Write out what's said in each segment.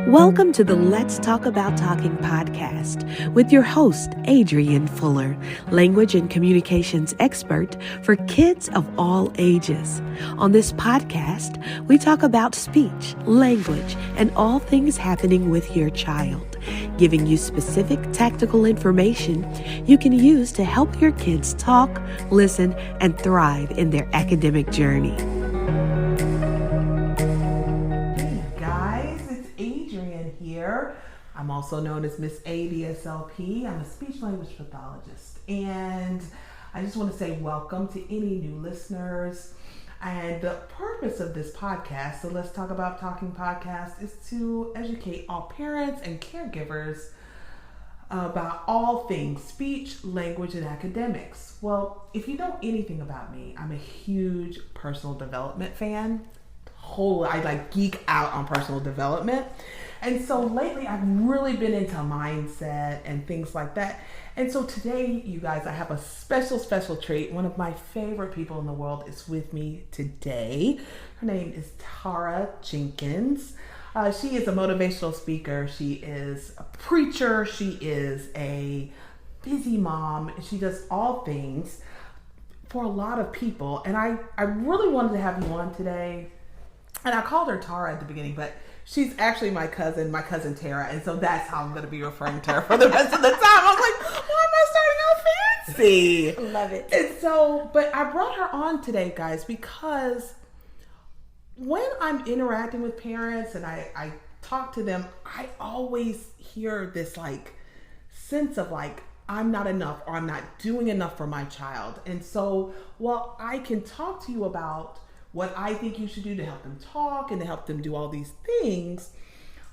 Welcome to the Let's Talk About Talking podcast with your host, Adrienne Fuller, language and communications expert for kids of all ages. On this podcast, we talk about speech, language, and all things happening with your child, giving you specific tactical information you can use to help your kids talk, listen, and thrive in their academic journey. I'm also known as Miss ADSLP. I'm a speech language pathologist. And I just want to say welcome to any new listeners. And the purpose of this podcast, the Let's Talk About Talking podcast, is to educate all parents and caregivers about all things speech, language, and academics. Well, if you know anything about me, I'm a huge personal development fan. I geek out on personal development. And so lately I've really been into mindset and things like that. And so today, you guys, I have a special treat. One of my favorite people in the world is with me today. Her name is Tara Jenkins. She is a motivational speaker. She is a preacher. She is a busy mom. She does all things for a lot of people. And I really wanted to have you on today. And I called her Tara at the beginning, but she's actually my cousin Tara, and so that's how I'm going to be referring to her for the rest of the time. I was like, why am I starting out fancy? Love it. And so, but I brought her on today, guys, because when I'm interacting with parents and I talk to them, I always hear this sense of I'm not enough or I'm not doing enough for my child. And so while I can talk to you about what I think you should do to help them talk and to help them do all these things,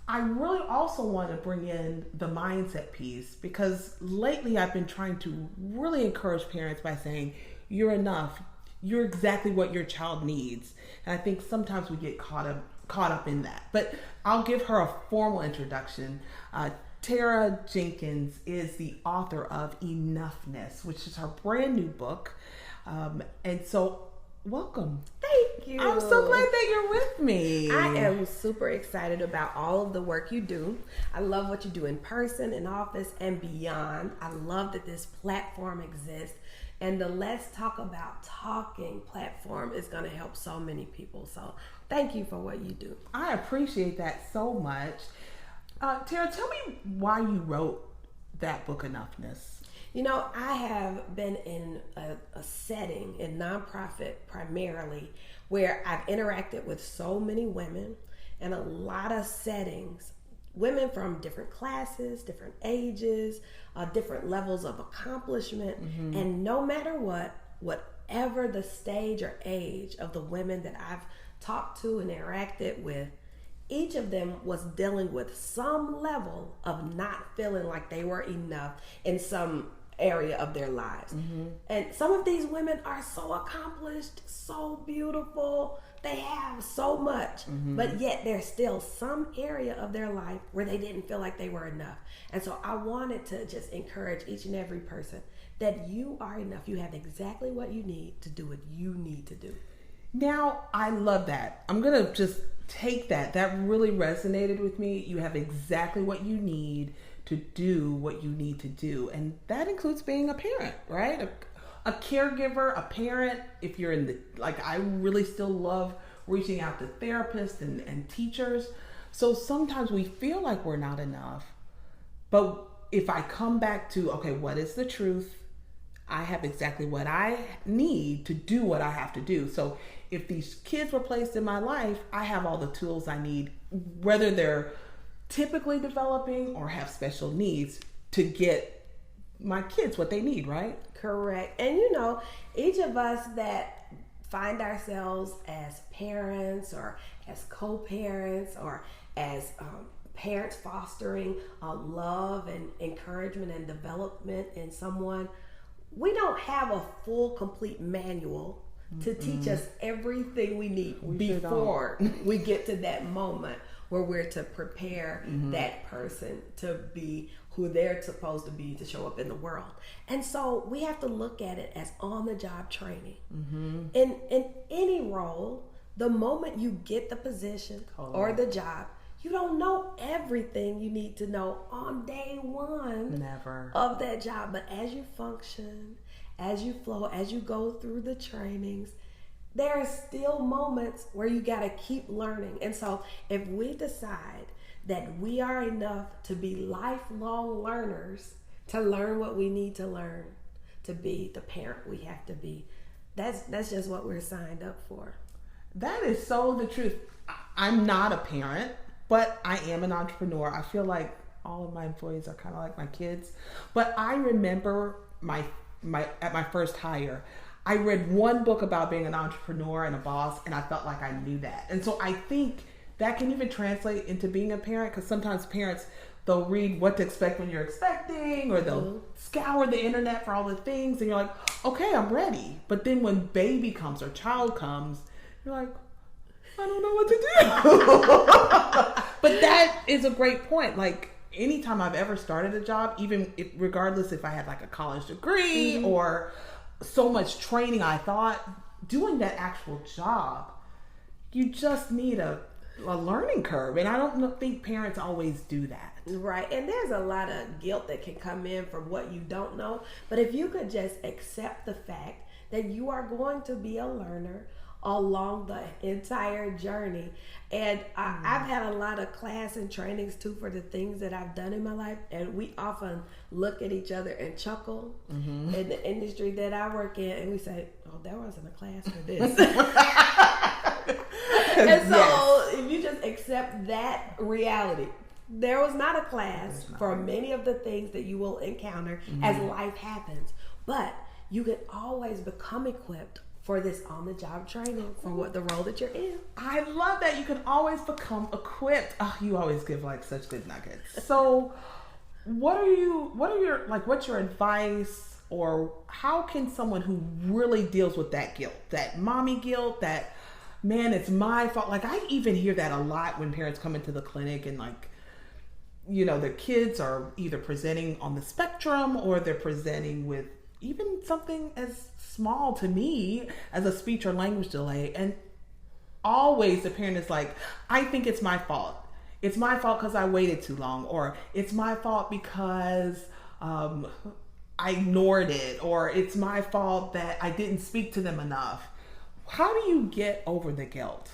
I really also want to bring in the mindset piece, because lately I've been trying to really encourage parents by saying, you're enough. You're exactly what your child needs. And I think sometimes we get caught up in that. But I'll give her a formal introduction. Tara Jenkins is the author of Enoughness, which is her brand new book. And so welcome. Thank you. I'm so glad that you're with me. I am super excited about all of the work you do. I love what you do in person, in office, and beyond. I love that this platform exists. And the Let's Talk About Talking platform is going to help so many people. So thank you for what you do. I appreciate that so much. Tara, tell me why you wrote that book, Enoughness. You know, I have been in a setting, in nonprofit primarily, where I've interacted with so many women in a lot of settings, women from different classes, different ages, different levels of accomplishment. Mm-hmm. And no matter whatever the stage or age of the women that I've talked to and interacted with, each of them was dealing with some level of not feeling like they were enough in some area of their lives. Mm-hmm. And some of these women are so accomplished, so beautiful, they have so much, mm-hmm. but yet there's still some area of their life where they didn't feel like they were enough. And so I wanted to just encourage each and every person that you are enough. You have exactly what you need to do what you need to do. Now, I love that. I'm going to just take that. That really resonated with me. You have exactly what you need to do what you need to do. And that includes being a parent, right? A caregiver, a parent. If you're in I really still love reaching out to therapists and teachers. So sometimes we feel like we're not enough. But if I come back to, okay, what is the truth? I have exactly what I need to do what I have to do. So if these kids were placed in my life, I have all the tools I need, whether they're typically developing or have special needs, to get my kids what they need, right? Correct. And you know, each of us that find ourselves as parents or as co-parents or as parents fostering love and encouragement and development in someone, we don't have a full, complete manual to teach us everything we need before we get to that moment where we're to prepare that person to be who they're supposed to be to show up in the world. And so we have to look at it as on-the-job training. In any role, The moment you get the position or the job, you don't know everything you need to know on day one Never. of that job. But as you function, as you flow, as you go through the trainings, there are still moments where you got to keep learning. And so if we decide that we are enough to be lifelong learners, to learn what we need to learn, to be the parent we have to be, that's just what we're signed up for. That is so the truth. I'm not a parent, but I am an entrepreneur. I feel like all of my employees are kind of like my kids. But I remember at my first hire, I read one book about being an entrepreneur and a boss, and I felt like I knew that. And so I think that can even translate into being a parent, because sometimes parents, they'll read what to expect when you're expecting, or they'll scour the internet for all the things, and you're like, okay, I'm ready. But then when baby comes or child comes, you're like, I don't know what to do. But that is a great point. Like, anytime I've ever started a job, even if, regardless if I had like a college degree or so much training, I thought doing that actual job, you just need a learning curve. And I don't think parents always do that. Right. And there's a lot of guilt that can come in from what you don't know. But if you could just accept the fact that you are going to be a learner along the entire journey. And I've had a lot of class and trainings too for the things that I've done in my life, and we often look at each other and chuckle in the industry that I work in, and we say, oh, there wasn't a class for this. And so if you just accept that reality, there was not a class for many of the things that you will encounter as life happens, but you can always become equipped for this on-the-job training for what the role that you're in. I love that you can always become equipped. Oh, you always give like such good nuggets. So what's your advice, or how can someone who really deals with that guilt, that mommy guilt, that, man, it's my fault. Like, I even hear that a lot when parents come into the clinic and, like, you know, their kids are either presenting on the spectrum, or they're presenting with even something as small to me as a speech or language delay. And always the parent is like, I think it's my fault. It's my fault because I waited too long, or it's my fault because I ignored it, or it's my fault that I didn't speak to them enough. How do you get over the guilt?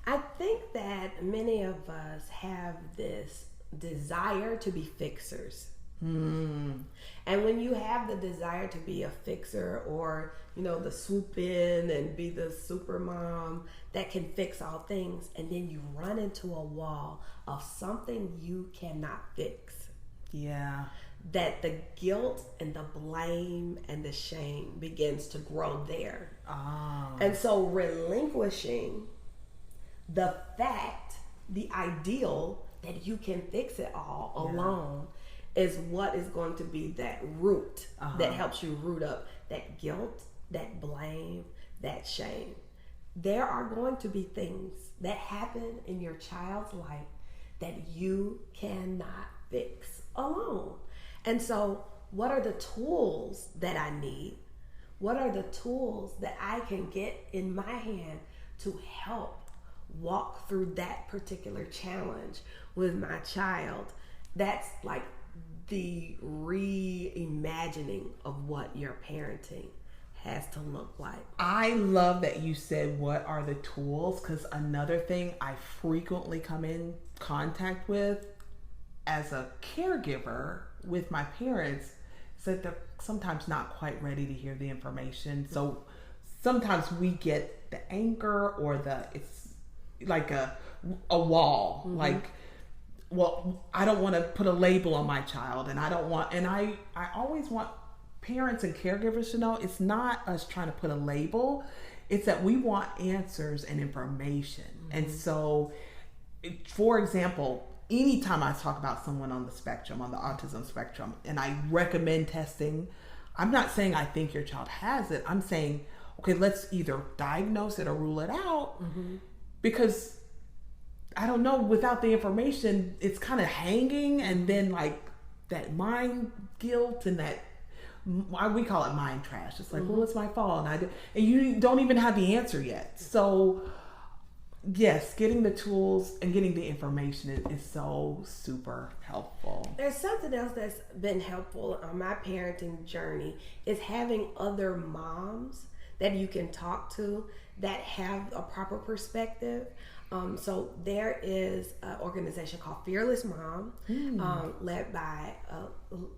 I think that many of us have this desire to be fixers. And when you have the desire to be a fixer, or, you know, the swoop in and be the super mom that can fix all things, and then you run into a wall of something you cannot fix. Yeah. That the guilt and the blame and the shame begins to grow there. And so relinquishing the fact, the ideal that you can fix it all alone is what is going to be that root that helps you root up that guilt, that blame, that shame. There are going to be things that happen in your child's life that you cannot fix alone. And so what are the tools that I need? What are the tools that I can get in my hand to help walk through that particular challenge with my child? That's like the reimagining of what your parenting has to look like. I love that you said, what are the tools? Because another thing I frequently come in contact with as a caregiver with my parents is that they're sometimes not quite ready to hear the information. So sometimes we get the anchor, or it's like a wall, like, well, I don't want to put a label on my child, and I always want parents and caregivers to know it's not us trying to put a label. It's that we want answers and information. And so, for example, anytime I talk about someone on the spectrum, on the autism spectrum, and I recommend testing, I'm not saying I think your child has it. I'm saying, okay, let's either diagnose it or rule it out, because I don't know, without the information, it's kind of hanging, and then like that mind guilt and that, we call it mind trash. It's like, well, it's my fault, and you don't even have the answer yet. So yes, getting the tools and getting the information is so super helpful. There's something else that's been helpful on my parenting journey is having other moms that you can talk to that have a proper perspective. So there is an organization called Fearless Mom, led by a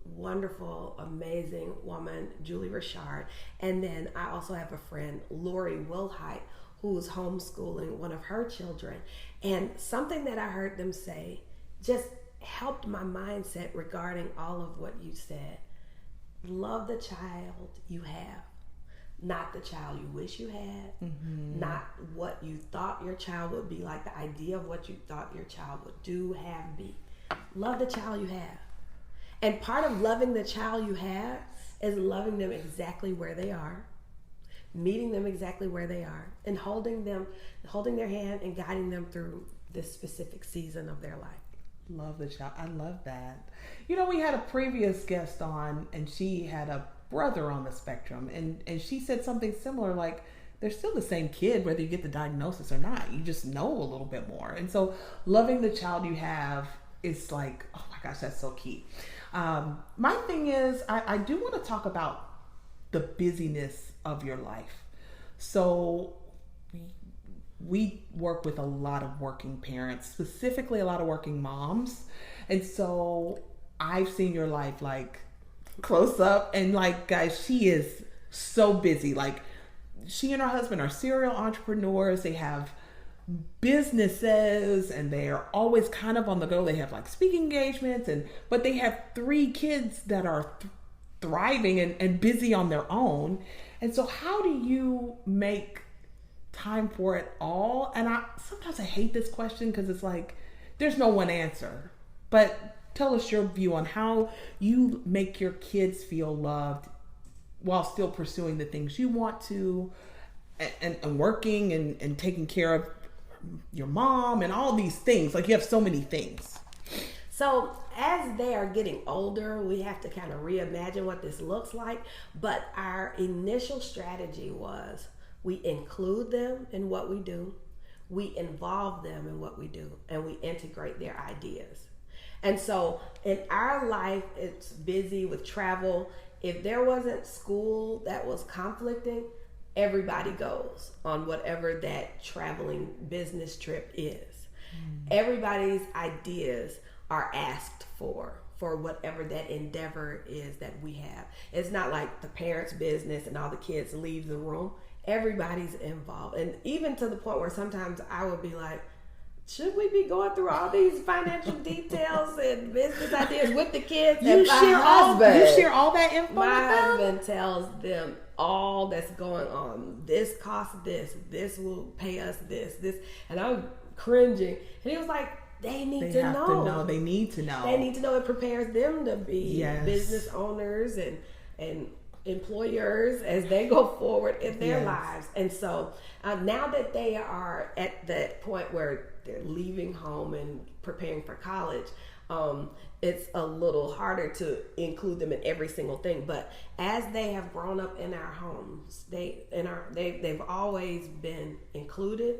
wonderful, amazing woman, Julie Richard. And then I also have a friend, Lori Wilhite, who's homeschooling one of her children. And something that I heard them say just helped my mindset regarding all of what you said. Love the child you have. Not the child you wish you had, not what you thought your child would be like, the idea of what you thought your child would do, have, be. Love the child you have. And part of loving the child you have is loving them exactly where they are, meeting them exactly where they are, and holding their hand and guiding them through this specific season of their life. Love the child. I love that. You know, we had a previous guest on, and she had a brother on the spectrum, and she said something similar, like they're still the same kid whether you get the diagnosis or not. You just know a little bit more. And so loving the child you have is like, oh my gosh, that's so key. My thing is, I do want to talk about the busyness of your life. So we work with a lot of working parents, specifically a lot of working moms, and so I've seen your life like close up, and like, guys, she is so busy. Like, she and her husband are serial entrepreneurs. They have businesses and they are always kind of on the go. They have like speaking engagements, but they have 3 kids that are thriving and busy on their own. And so how do you make time for it all? And sometimes I hate this question because it's like there's no one answer, but tell us your view on how you make your kids feel loved while still pursuing the things you want to, and working and taking care of your mom and all these things. Like, you have so many things. So as they are getting older, we have to kind of reimagine what this looks like. But our initial strategy was we include them in what we do, we involve them in what we do, and we integrate their ideas. And so in our life, it's busy with travel. If there wasn't school that was conflicting, everybody goes on whatever that traveling business trip is. Everybody's ideas are asked for whatever that endeavor is that we have. It's not like the parents' business and all the kids leave the room. Everybody's involved. And even to the point where sometimes I would be like, should we be going through all these financial details and business ideas with the kids? You share all that info My with them? husband tells them all that's going on. This costs this. This will pay us this. And I'm cringing. And he was like, they need to know. They need to know. They need to know. It prepares them to be business owners and employers as they go forward in their lives. And so now that they are at that point where they're leaving home and preparing for college, it's a little harder to include them in every single thing. But as they have grown up in our homes, they've always been included,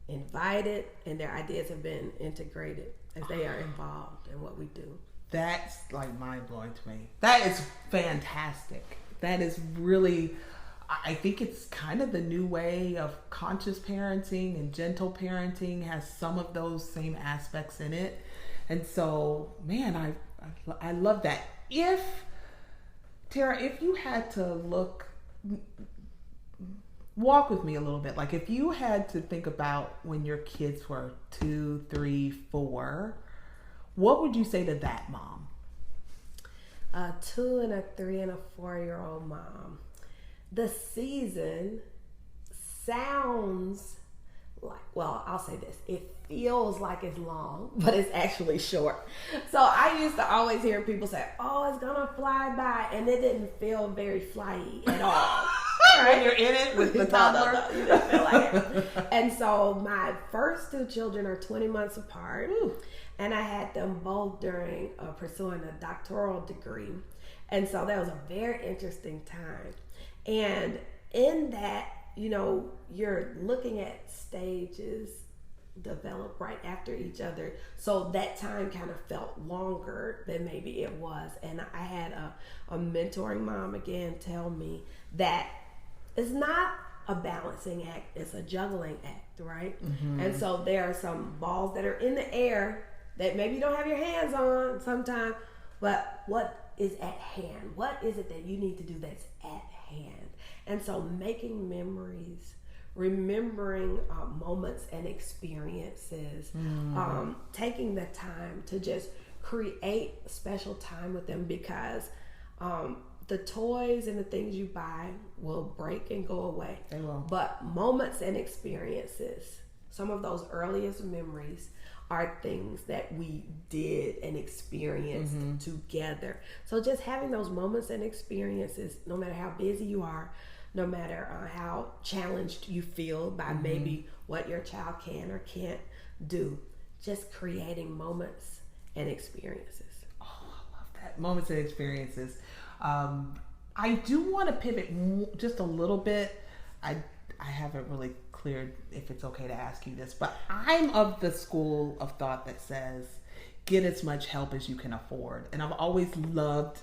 invited, and their ideas have been integrated as they are involved in what we do. That's like mind-blowing to me. That is fantastic. That is really, I think it's kind of the new way of conscious parenting, and gentle parenting has some of those same aspects in it. And so, man, I love that. Tara, if you had to walk with me a little bit, like if you had to think about when your kids were 2, 3, 4, what would you say to that mom? A 2 and a 3 and a 4-year-old mom. The season sounds like, well, I'll say this, it feels like it's long, but it's actually short. So I used to always hear people say, oh, it's gonna fly by, and it didn't feel very flyy at all. Right? When you're in it with the toddler. No, you don't feel like it. And so my first 2 children are 20 months apart. And I had them both during pursuing a doctoral degree. And so that was a very interesting time. And in that, you're looking at stages developed right after each other. So that time kind of felt longer than maybe it was. And I had a mentoring mom again tell me that it's not a balancing act, it's a juggling act, right? And so there are some balls that are in the air that maybe you don't have your hands on sometimes, but what is at hand? What is it that you need to do that's at hand? And so making memories, remembering moments and experiences, taking the time to just create special time with them, because the toys and the things you buy will break and go away. They will. But moments and experiences, some of those earliest memories are things that we did and experienced together. So just having those moments and experiences, no matter how busy you are, no matter how challenged you feel by maybe what your child can or can't do, just creating moments and experiences. Oh, I love that. Moments and experiences. I do want to pivot just a little bit. I haven't really cleared if it's okay to ask you this, but I'm of the school of thought that says get as much help as you can afford. And I've always loved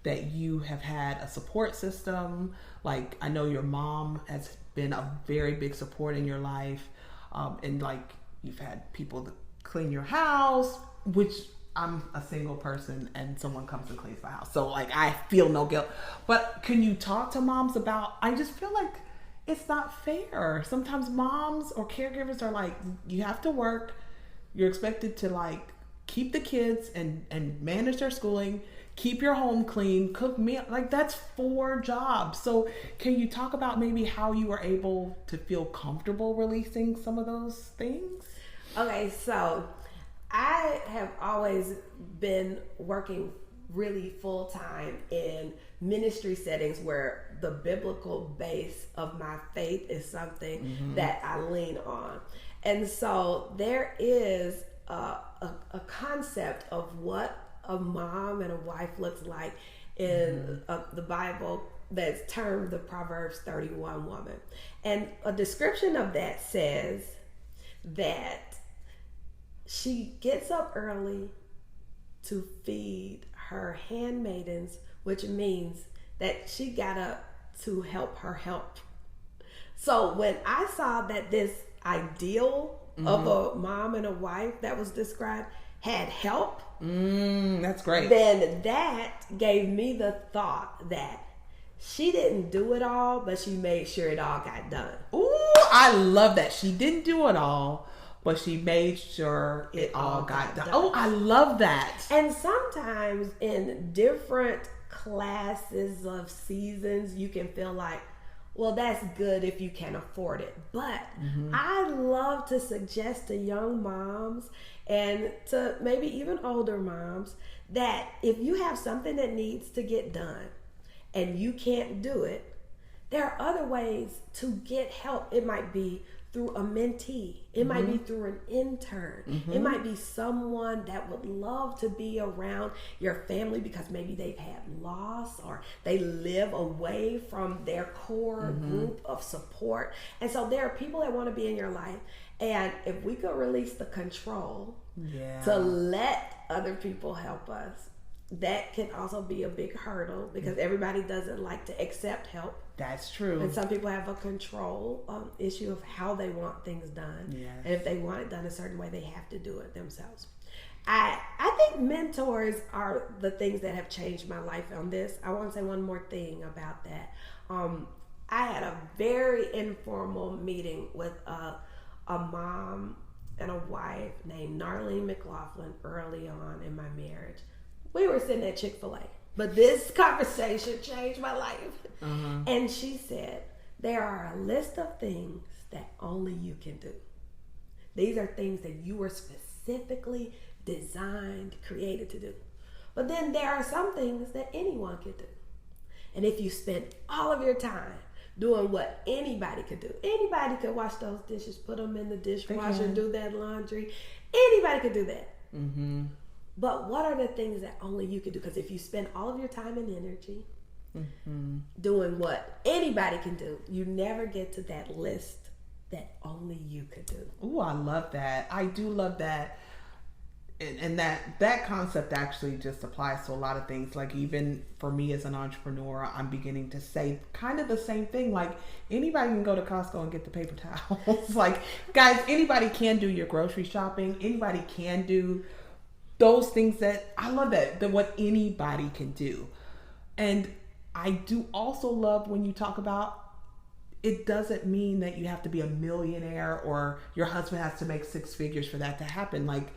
that you have had a support system. Like, I know your mom has been a very big support in your life. And like, you've had people to clean your house, which I'm a single person and someone comes and cleans my house. So like, I feel no guilt. But can you talk to moms about, I just feel like it's not fair. Sometimes moms or caregivers are like, you have to work. You're expected to like keep the kids and manage their schooling, keep your home clean, cook meal. Like, that's 4 jobs. So can you talk about maybe how you were able to feel comfortable releasing some of those things? Okay, so I have always been working really full time in ministry settings where the biblical base of my faith is something that I lean on. And so there is a concept of what a mom and a wife looks like in the Bible that's termed the Proverbs 31 woman. And a description of that says that she gets up early to feed her handmaidens, which means that she got up to help her help. So when I saw that this ideal of a mom and a wife that was described had help, that's great. Then that gave me the thought that she didn't do it all, but she made sure it all got done. Ooh, I love that. She didn't do it all, but she made sure it all got done. Oh, I love that. And sometimes in different classes of seasons, you can feel like, well, that's good if you can afford it. But I love to suggest to young moms and to maybe even older moms that if you have something that needs to get done and you can't do it, there are other ways to get help. It might be through a mentee. It might be through an intern. It might be someone that would love to be around your family because maybe they've had loss or they live away from their core group of support. And so there are people that want to be in your life. And if we could release the control to let other people help us, that can also be a big hurdle because everybody doesn't like to accept help. That's true. And some people have a control issue of how they want things done. Yes. And if they want it done a certain way, they have to do it themselves. I think mentors are the things that have changed my life on this. I want to say one more thing about that. I had a very informal meeting with a mom and a wife named Narlene McLaughlin early on in my marriage. We were sitting at Chick-fil-A, but this conversation changed my life. And she said, there are a list of things that only you can do. These are things that you were specifically designed, created to do. But then there are some things that anyone can do. And if you spend all of your time doing what anybody could do, anybody could wash those dishes, put them in the dishwasher, do that laundry. Anybody could do that. But what are the things that only you can do? Because if you spend all of your time and energy doing what anybody can do, you never get to that list that only you could do. Ooh, I love that. I do love that. And that concept actually just applies to a lot of things. Like, even for me as an entrepreneur, I'm beginning to say kind of the same thing. Like, anybody can go to Costco and get the paper towels. Like, guys, anybody can do your grocery shopping. Anybody can do those things. That I love that what anybody can do. And I do also love when you talk about, it doesn't mean that you have to be a millionaire or your husband has to make 6 figures for that to happen. Like,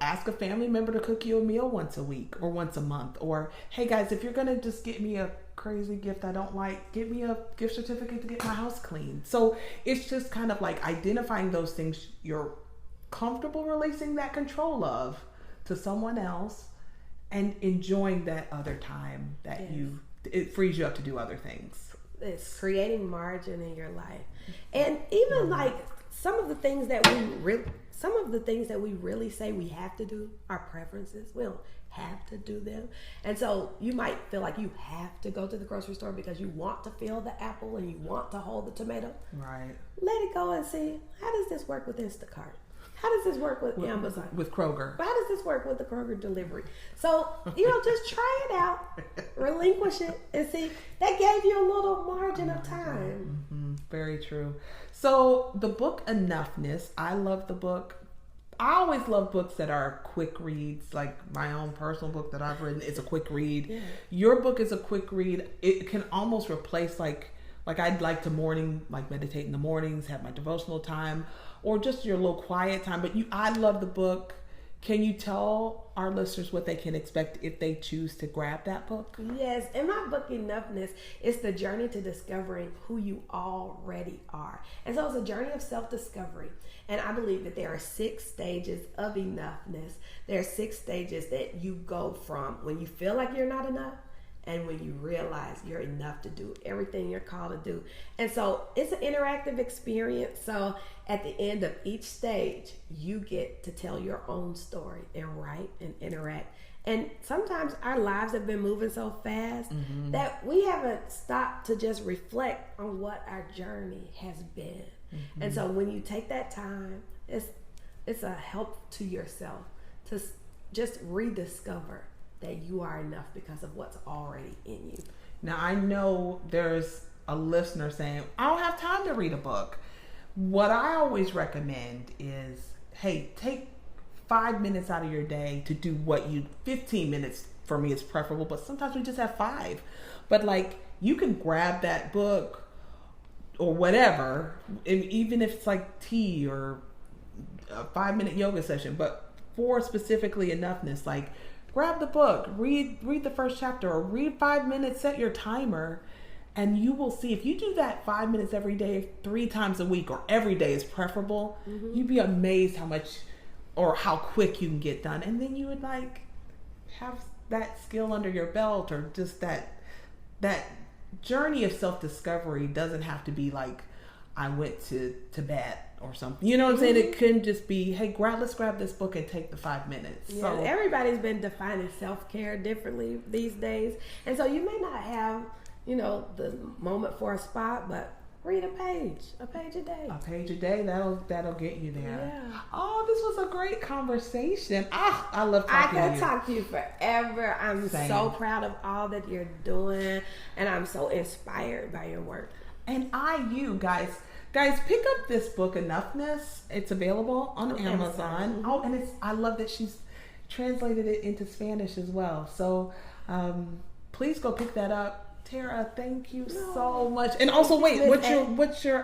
ask a family member to cook you a meal once a week or once a month. Or, hey guys, if you're going to just get me a crazy gift I don't like, get me a gift certificate to get my house cleaned. So it's just kind of like identifying those things you're comfortable releasing that control of to someone else and enjoying that other time that it frees you up to do other things. It's creating margin in your life. And even like some of the things that we really say we have to do are preferences. We don't have to do them. And so you might feel like you have to go to the grocery store because you want to feel the apple and you want to hold the tomato. Right. Let it go and see, how does this work with Instacart? How does this work with Amazon? With Kroger. How does this work with the Kroger delivery? So, just try it out, relinquish it, and see, that gave you a little margin of time. Mm-hmm. Very true. So the book Enoughness, I love the book. I always love books that are quick reads. Like my own personal book that I've written is a quick read. Yeah. Your book is a quick read. It can almost replace like I'd like to meditate in the mornings, have my devotional time, or just your little quiet time. But I love the book. Can you tell our listeners what they can expect if they choose to grab that book? Yes, in my book, Enoughness, it's the journey to discovering who you already are. And so it's a journey of self-discovery. And I believe that there are 6 stages of enoughness. There are 6 stages that you go from when you feel like you're not enough and when you realize you're enough to do everything you're called to do. And so it's an interactive experience. So at the end of each stage, you get to tell your own story and write and interact. And sometimes our lives have been moving so fast that we haven't stopped to just reflect on what our journey has been. Mm-hmm. And so when you take that time, it's a help to yourself to just rediscover that you are enough because of what's already in you. Now, I know there's a listener saying, I don't have time to read a book. What I always recommend is, hey, take 5 minutes out of your day to do 15 minutes for me is preferable, but sometimes we just have 5. But you can grab that book or whatever, and even if it's like tea or a 5-minute yoga session, but for specifically enoughness, grab the book, read the first chapter, or read 5 minutes, set your timer, and you will see if you do that 5 minutes every day, 3 times a week, or every day is preferable, you'd be amazed how much or how quick you can get done. And then you would have that skill under your belt, or just that journey of self-discovery doesn't have to be I went to Tibet or something. You know what I'm saying? It couldn't just be, hey, let's grab this book and take the 5 minutes. Yeah, so everybody's been defining self-care differently these days. And so you may not have, the moment for a spot, but read a page a day. A page a day, that'll get you there. Yeah. Oh, this was a great conversation. I love talking to you. I could talk to you forever. I'm so proud of all that you're doing, and I'm so inspired by your work. And you guys, pick up this book, Enoughness. It's available on Amazon. Mm-hmm. Oh, and I love that she's translated it into Spanish as well. So please go pick that up. Tara, thank you so much. And also, wait, what's your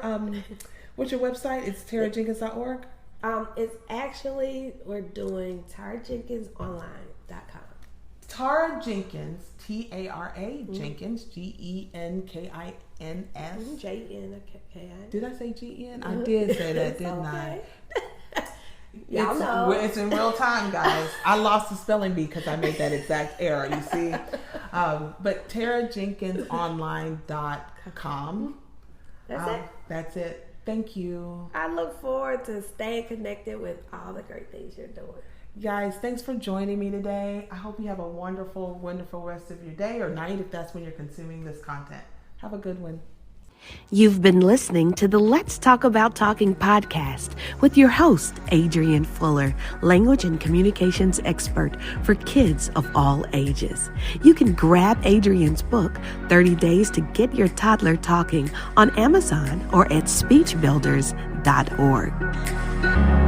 website? It's tarajenkins.org? It's actually, we're doing TaraJenkinsOnline.com. Tara Jenkins, Tara Jenkins, Genkins. Jenkins. Did I say Gen? I did say that, didn't I? Y'all know. It's in real time, guys. I lost the spelling bee because I made that exact error, you see. But TaraJenkinsOnline.com. That's it. Thank you. I look forward to staying connected with all the great things you're doing. Guys, thanks for joining me today. I hope you have a wonderful, wonderful rest of your day or night if that's when you're consuming this content. Have a good one. You've been listening to the Let's Talk About Talking podcast with your host, Adrienne Fuller, language and communications expert for kids of all ages. You can grab Adrienne's book, 30 Days to Get Your Toddler Talking, on Amazon or at speechbuilders.org.